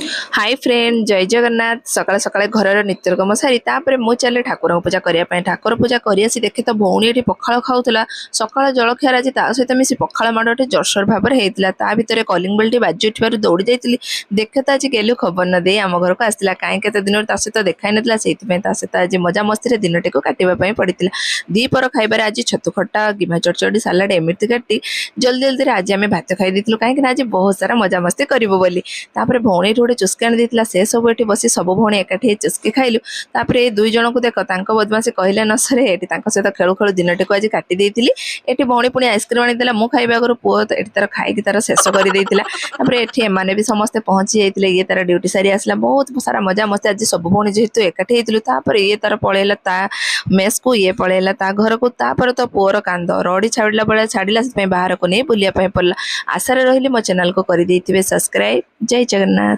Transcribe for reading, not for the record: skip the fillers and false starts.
Hi friend जय जगन्नाथ सकाल सकाल घर नित्यकर्म सारी तापर मु चले ठाकुर पूजा करने ठाकुर पूजा करी देखे तो भौणी ये पखाड़ खाऊला सकाल जलखियार आज सहित मिसी पखाड़ माड़े जरसर भाव में होता ता भितर कलिंग बेल बाजी उठार दौड़ी जाती देखे तो आज गेलु खबर न दे आम घर को आसला कहीं केते दिन सहित देखा नाला सहित आज मजा मस्ती दिन टी काटापी पड़ी दीपर खाइबार आज छतु खटा गिमा चढ़चड़ी सालाड एमती काटी जल्दी जल्दी आज आम भात खाई देलु कहीं आज बहुत सारा मजा मस्ती करूँ बोली भौणी गोटे चुस्की आनी देता से सब ये बसी सब भौणी एकाठी चुस्की खाइलु तापर ये दुई जन को देख बदमाशी कहले न सरे ये सहित खेलु खेलु दिन टी आज काटी देती ये भौणी पुणी आइसक्रीम आनीदेला मु खाइबा आगु पुओ तार खाई तार शेष कर एमाने भी समस्ते पहुंची जाते ये तार ड्यूटी सारी आसला बहुत सारा मजा मस्ती आज सब भौणी जेहेतु एकाठी होता ये तार पलैला ता मेस को ये पलैला ता घर को तापर तो पुअर कांद रड़ी छाड़ा बेला छाड़ा बाहर को नहीं बुलाया पड़ला आशा रही मो चैनल को कर सब्सक्राइब जय जगन्नाथ।